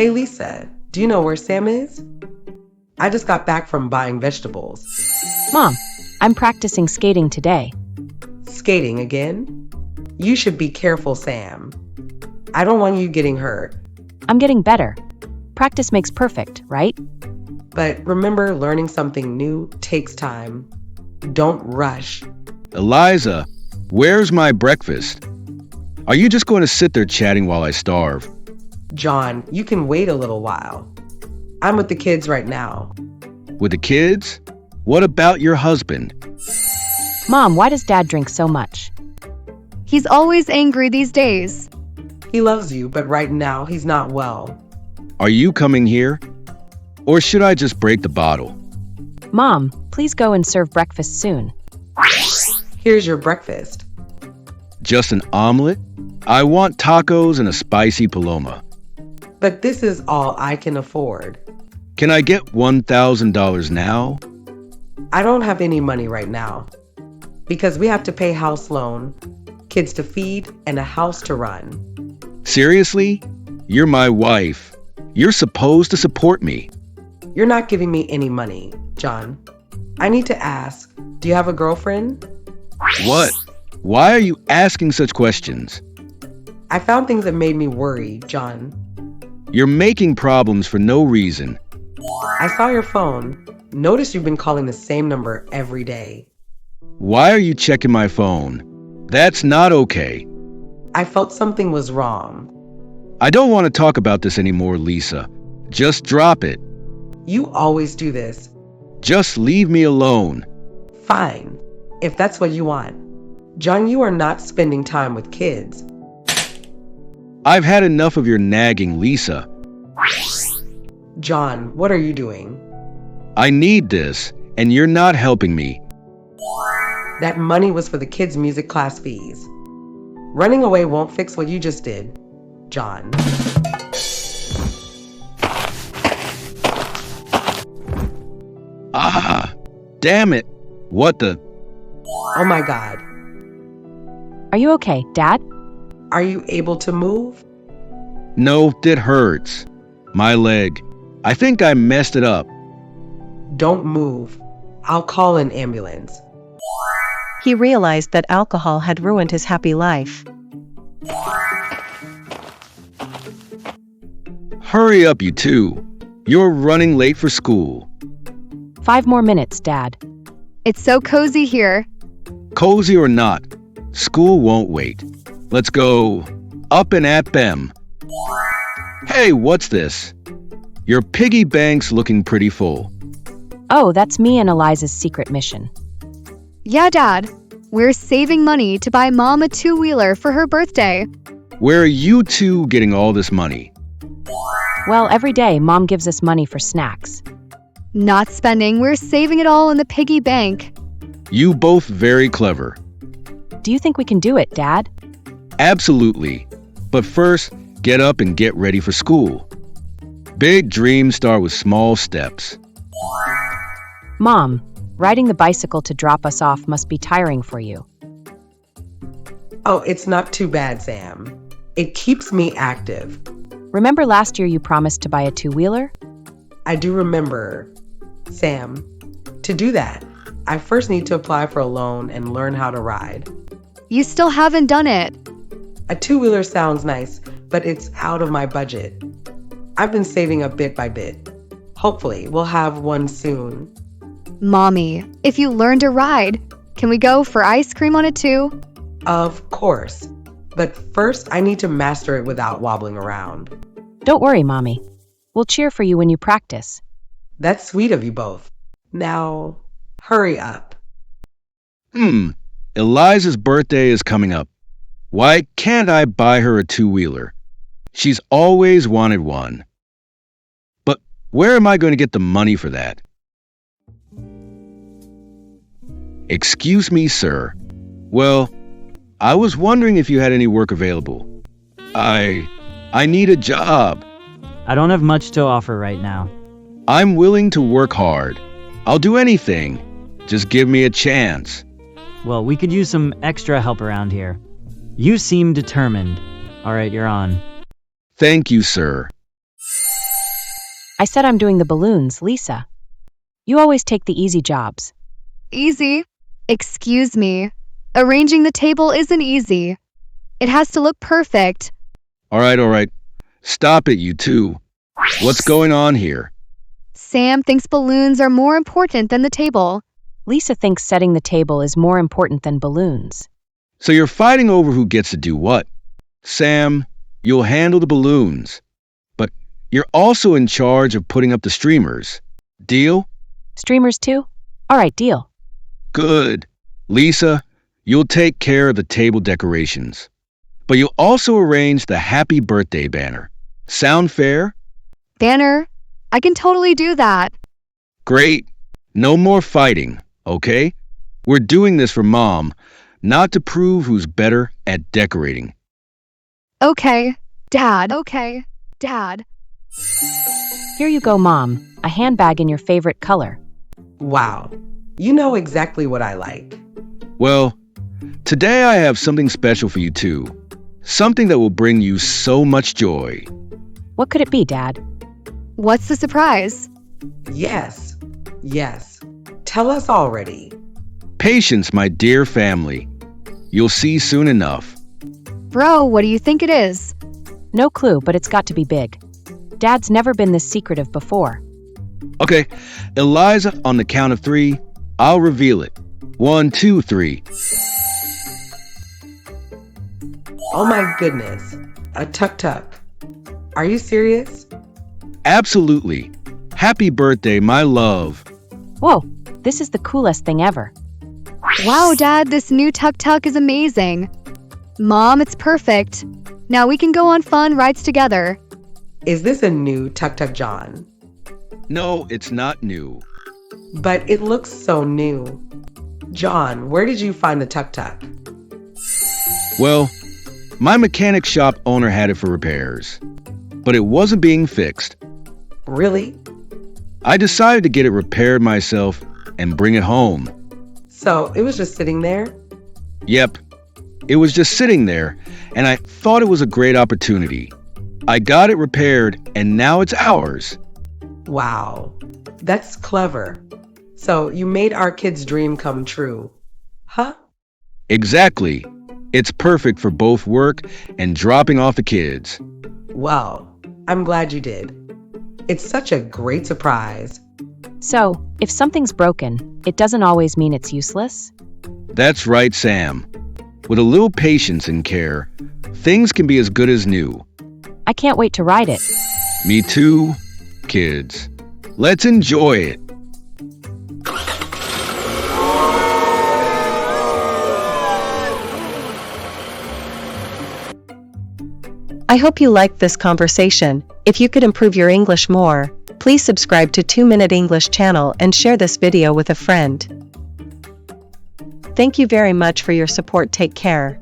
Hey Lisa, do you know where Sam is? I just got back from buying vegetables. Mom, I'm practicing skating today. Skating again? You should be careful, Sam. I don't want you getting hurt. I'm getting better. Practice makes perfect, right? But remember, learning something new takes time. Don't rush. Eliza, where's my breakfast? Are you just going to sit there chatting while I starve? John, you can wait a little while. I'm with the kids right now. With the kids? What about your husband? Mom, why does Dad drink so much? He's always angry these days. He loves you, but right now he's not well. Are you coming here? Or should I just break the bottle? Mom, please go and serve breakfast soon. Here's your breakfast. Just an omelet? I want tacos and a spicy paloma. But this is all I can afford. Can I get $1,000 now? I don't have any money right now because we have to pay house loan, kids to feed, and a house to run. Seriously? You're my wife. You're supposed to support me. You're not giving me any money, John. I need to ask, do you have a girlfriend? What? Why are you asking such questions? I found things that made me worry, John. You're making problems for no reason. I saw your phone. Noticed you've been calling the same number every day. Why are you checking my phone? That's not okay. I felt something was wrong. I don't want to talk about this anymore, Lisa. Just drop it. You always do this. Just leave me alone. Fine, if that's what you want. John, you are not spending time with kids. I've had enough of your nagging, Lisa. John, what are you doing? I need this, and you're not helping me. That money was for the kids' music class fees. Running away won't fix what you just did, John. Ah, damn it. What the? Oh my God. Are you okay, Dad? Are you able to move? No, it hurts. My leg. I think I messed it up. Don't move. I'll call an ambulance. He realized that alcohol had ruined his happy life. Hurry up, you two. You're running late for school. 5 more minutes, Dad. It's so cozy here. Cozy or not, school won't wait. Let's go up and at them. Hey, what's this? Your piggy bank's looking pretty full. Oh, that's me and Eliza's secret mission. Yeah, Dad. We're saving money to buy Mom a two-wheeler for her birthday. Where are you two getting all this money? Well, every day, Mom gives us money for snacks. Not spending, we're saving it all in the piggy bank. You both very clever. Do you think we can do it, Dad? Absolutely. But first, get up and get ready for school. Big dreams start with small steps. Mom, riding the bicycle to drop us off must be tiring for you. Oh, it's not too bad, Sam. It keeps me active. Remember last year you promised to buy a two-wheeler? I do remember, Sam. To do that, I first need to apply for a loan and learn how to ride. You still haven't done it. A two-wheeler sounds nice, but it's out of my budget. I've been saving up bit by bit. Hopefully, we'll have one soon. Mommy, if you learn to ride, can we go for ice cream on it too? Of course. But first, I need to master it without wobbling around. Don't worry, Mommy. We'll cheer for you when you practice. That's sweet of you both. Now, hurry up. Eliza's birthday is coming up. Why can't I buy her a two-wheeler? She's always wanted one. But where am I going to get the money for that? Excuse me, sir. Well, I was wondering if you had any work available. I need a job. I don't have much to offer right now. I'm willing to work hard. I'll do anything. Just give me a chance. Well, we could use some extra help around here. You seem determined. All right, you're on. Thank you, sir. I said I'm doing the balloons, Lisa. You always take the easy jobs. Easy? Excuse me. Arranging the table isn't easy. It has to look perfect. All right. Stop it, you two. What's going on here? Sam thinks balloons are more important than the table. Lisa thinks setting the table is more important than balloons. So you're fighting over who gets to do what? Sam, you'll handle the balloons. But you're also in charge of putting up the streamers. Deal? Streamers too? All right, deal. Good. Lisa, you'll take care of the table decorations. But you'll also arrange the happy birthday banner. Sound fair? Banner? I can totally do that. Great. No more fighting, okay? We're doing this for Mom, not to prove who's better at decorating. Okay, Dad. Okay, Dad. Here you go, Mom. A handbag in your favorite color. Wow. You know exactly what I like. Well, today I have something special for you too. Something that will bring you so much joy. What could it be, Dad? What's the surprise? Yes. Tell us already. Patience, my dear family. You'll see soon enough. Bro, what do you think it is? No clue, but it's got to be big. Dad's never been this secretive before. Okay, Eliza, on the count of 3, I'll reveal it. 1, 2, 3. Oh my goodness. A tuk-tuk. Are you serious? Absolutely. Happy birthday, my love. Whoa, this is the coolest thing ever. Wow, Dad, this new tuk-tuk is amazing. Mom, it's perfect. Now we can go on fun rides together. Is this a new tuk-tuk, John? No, it's not new. But it looks so new. John, where did you find the tuk-tuk? Well, my mechanic shop owner had it for repairs, but it wasn't being fixed. Really? I decided to get it repaired myself and bring it home. So it was just sitting there? Yep, it was just sitting there, and I thought it was a great opportunity. I got it repaired, and now it's ours. Wow, that's clever. So you made our kid's dream come true, huh? Exactly. It's perfect for both work and dropping off the kids. Well, I'm glad you did. It's such a great surprise. So, if something's broken, it doesn't always mean it's useless? That's right, Sam. With a little patience and care, things can be as good as new. I can't wait to ride it. Me too, kids. Let's enjoy it. I hope you liked this conversation. If you could improve your English more, please subscribe to 2-Minute English channel and share this video with a friend. Thank you very much for your support. Take care.